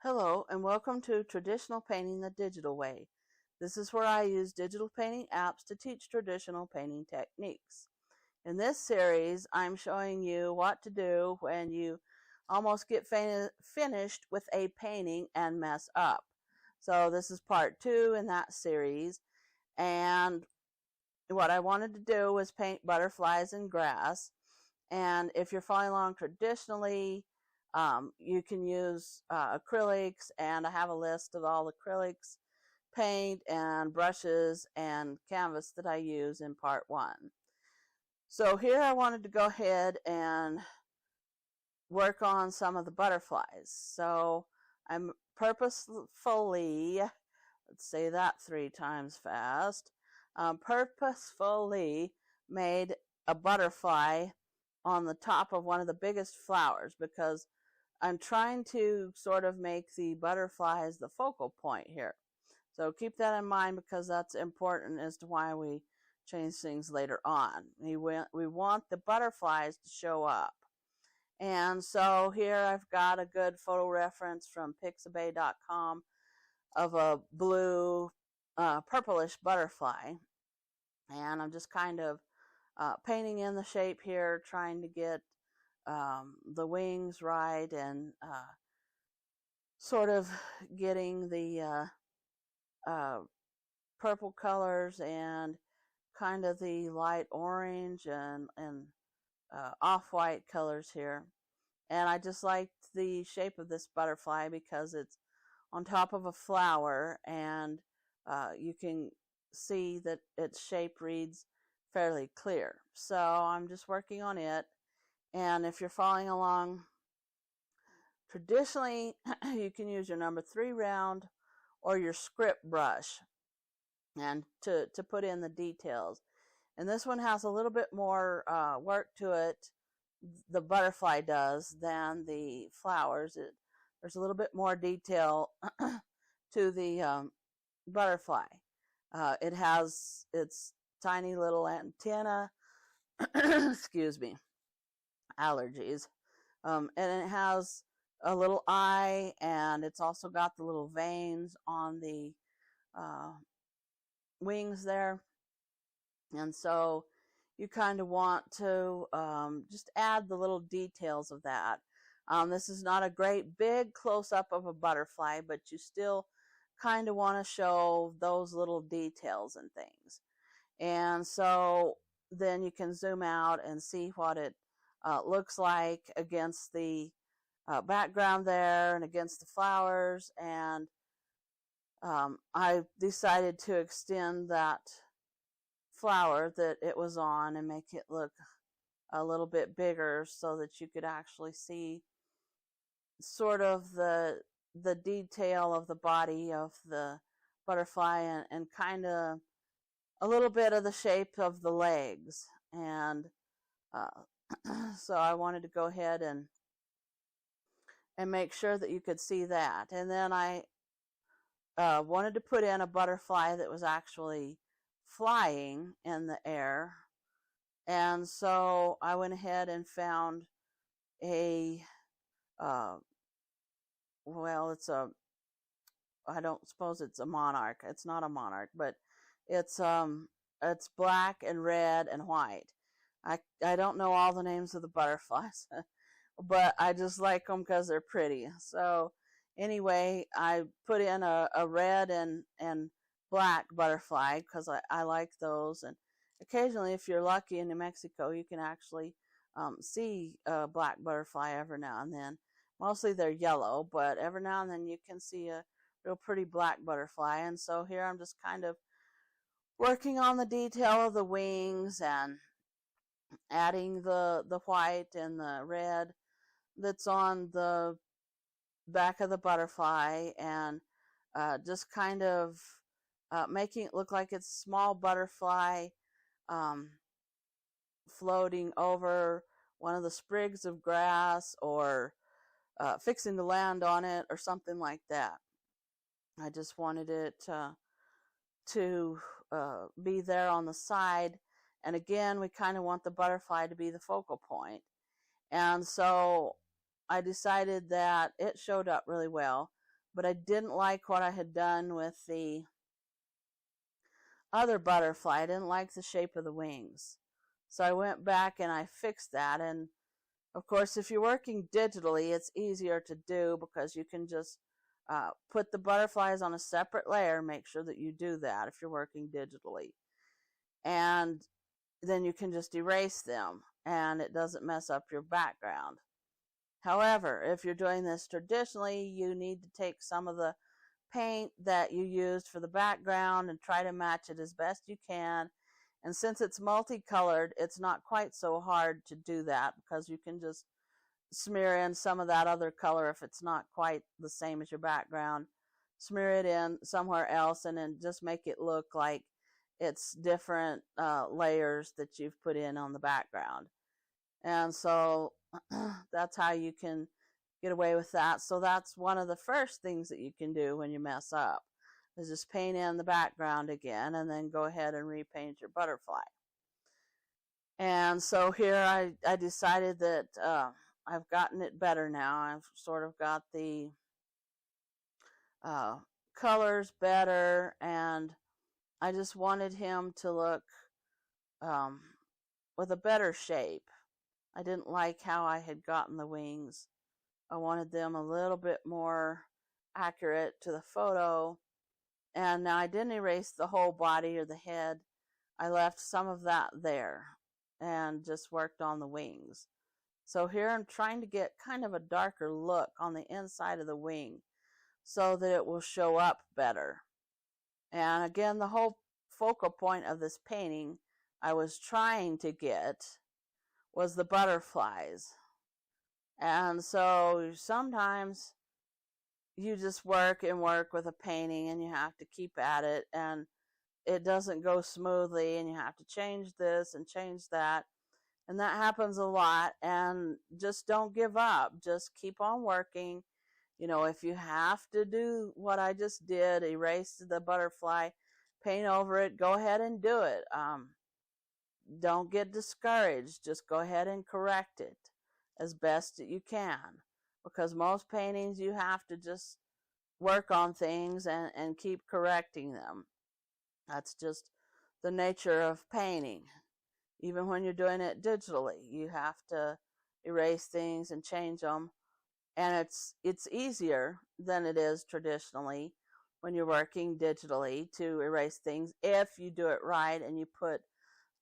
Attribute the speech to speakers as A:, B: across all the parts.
A: Hello and welcome to Traditional Painting the Digital Way. This is where I use digital painting apps to teach traditional painting techniques. In this series, I'm showing you what to do when you almost get finished with a painting and mess up. So this is part 2 in that series, and what I wanted to do was paint butterflies and grass. And if you're following along traditionally, you can use acrylics, and I have a list of all the acrylics, paint, and brushes and canvas that I use in part 1. So here I wanted to go ahead and work on some of the butterflies. So I'm purposefully, let's say that 3 times fast, purposefully made a butterfly on the top of one of the biggest flowers because I'm trying to sort of make the butterflies the focal point here. So keep that in mind because that's important as to why we change things later on. We want the butterflies to show up. And so here I've got a good photo reference from pixabay.com of a blue purplish butterfly. And I'm just kind of painting in the shape here, trying to get the wings right, and sort of getting the purple colors and kind of the light orange and off-white colors here. And I just liked the shape of this butterfly because it's on top of a flower, and you can see that its shape reads fairly clear. So I'm just working on it. And if you're following along, traditionally you can use your number 3 round or your script brush and to put in the details. And this one has a little bit more work to it, the butterfly does, than the flowers. There's a little bit more detail to the butterfly. It has its tiny little antenna, excuse me, allergies, and it has a little eye, and it's also got the little veins on the wings there. And so you kind of want to just add the little details of that. This is not a great big close-up of a butterfly, but you still kind of want to show those little details and things. And so then you can zoom out and see what it looks like against the background there and against the flowers. And I decided to extend that flower that it was on and make it look a little bit bigger so that you could actually see sort of the detail of the body of the butterfly, and kind of a little bit of the shape of the legs. And so I wanted to go ahead and make sure that you could see that. And then I wanted to put in a butterfly that was actually flying in the air. And so I went ahead and found a well, I don't suppose it's a monarch. It's not a monarch, but it's black and red and white. I don't know all the names of the butterflies, but I just like them because they're pretty. So anyway, I put in a red and black butterfly because I like those. And occasionally, if you're lucky in New Mexico, you can actually see a black butterfly every now and then. Mostly they're yellow, but every now and then you can see a real pretty black butterfly. And so here I'm just kind of working on the detail of the wings and adding the white and the red that's on the back of the butterfly, and just kind of making it look like it's a small butterfly floating over one of the sprigs of grass, or fixing to land on it, or something like that. I just wanted it to be there on the side. And again, we kind of want the butterfly to be the focal point. And so I decided that it showed up really well. but I didn't like what I had done with the other butterfly. I didn't like the shape of the wings. So I went back and I fixed that. And of course, if you're working digitally, it's easier to do because you can just put the butterflies on a separate layer. Make sure that you do that if you're working digitally. And then you can just erase them and it doesn't mess up your background. However, if you're doing this traditionally, you need to take some of the paint that you used for the background and try to match it as best you can. And since it's multicolored, it's not quite so hard to do that because you can just smear in some of that other color if it's not quite the same as your background. Smear it in somewhere else and then just make it look like it's different layers that you've put in on the background. And so that's how you can get away with that. So that's one of the first things that you can do when you mess up, is just paint in the background again and then go ahead and repaint your butterfly. And so here I decided that I've gotten it better now. I've sort of got the colors better, and I just wanted him to look with a better shape. I didn't like how I had gotten the wings. I wanted them a little bit more accurate to the photo. And now I didn't erase the whole body or the head. I left some of that there and just worked on the wings. So here I'm trying to get kind of a darker look on the inside of the wing so that it will show up better. And again, the whole focal point of this painting I was trying to get was the butterflies. And so sometimes you just work and work with a painting and you have to keep at it and it doesn't go smoothly and you have to change this and change that. And that happens a lot, and just don't give up. Just keep on working. You know, if you have to do what I just did, erase the butterfly, paint over it, go ahead and do it. Don't get discouraged. Just go ahead and correct it as best you can, because most paintings you have to just work on things and keep correcting them. That's just the nature of painting. Even when you're doing it digitally, you have to erase things and change them. And it's easier than it is traditionally when you're working digitally to erase things if you do it right and you put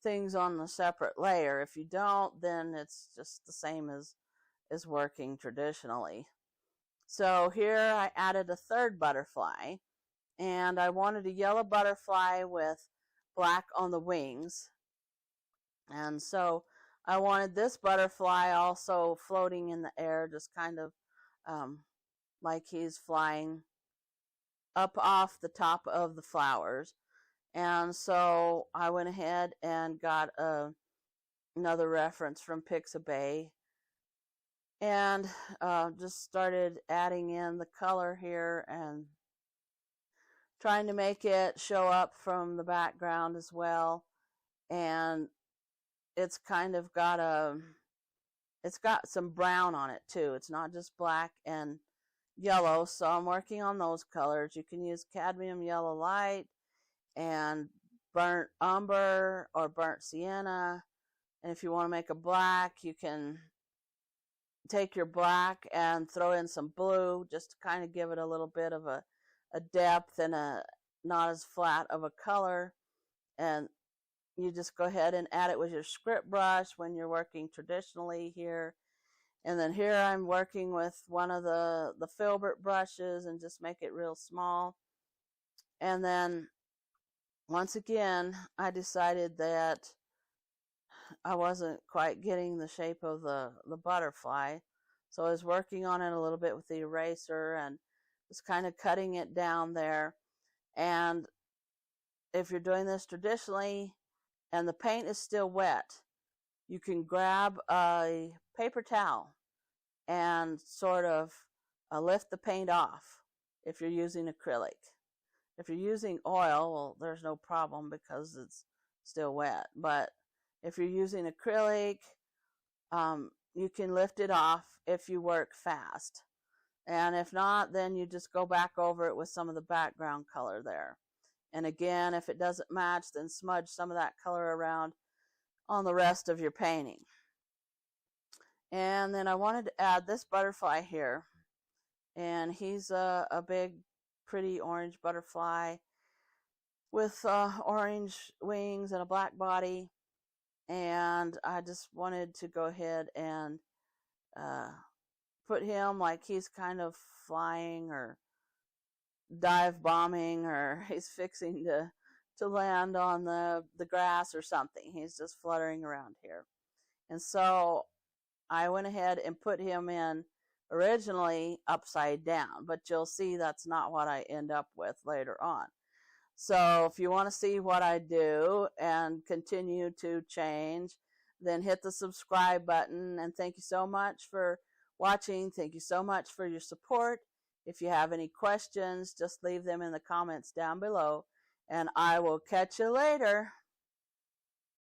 A: things on a separate layer. If you don't, then it's just the same as working traditionally. So here I added a third butterfly, and I wanted a yellow butterfly with black on the wings. And so I wanted this butterfly also floating in the air, just kind of like he's flying up off the top of the flowers. And so I went ahead and got another reference from Pixabay and just started adding in the color here and trying to make it show up from the background as well. And it's kind of got it's got some brown on it too. It's not just black and yellow, so I'm working on those colors. You can use cadmium yellow light and burnt umber or burnt sienna. And if you want to make a black, you can take your black and throw in some blue just to kind of give it a little bit of a depth and a not as flat of a color. And you just go ahead and add it with your script brush when you're working traditionally here. And then here I'm working with one of the filbert brushes and just make it real small. And then once again, I decided that I wasn't quite getting the shape of the butterfly. So I was working on it a little bit with the eraser and just kind of cutting it down there. And if you're doing this traditionally and the paint is still wet, you can grab a paper towel and sort of lift the paint off if you're using acrylic. If you're using oil, well, there's no problem because it's still wet. But if you're using acrylic, you can lift it off if you work fast. And if not, then you just go back over it with some of the background color there. And again, if it doesn't match, then smudge some of that color around on the rest of your painting. And then I wanted to add this butterfly here. And he's a big, pretty orange butterfly with orange wings and a black body. And I just wanted to go ahead and put him like he's kind of flying or dive bombing, or he's fixing to land on the grass or something. He's just fluttering around here. And so I went ahead and put him in originally upside down, but you'll see that's not what I end up with later on. So if you want to see what I do and continue to change, then hit the subscribe button. And thank you so much for watching. Thank you so much for your support. If you have any questions, just leave them in the comments down below, and I will catch you later.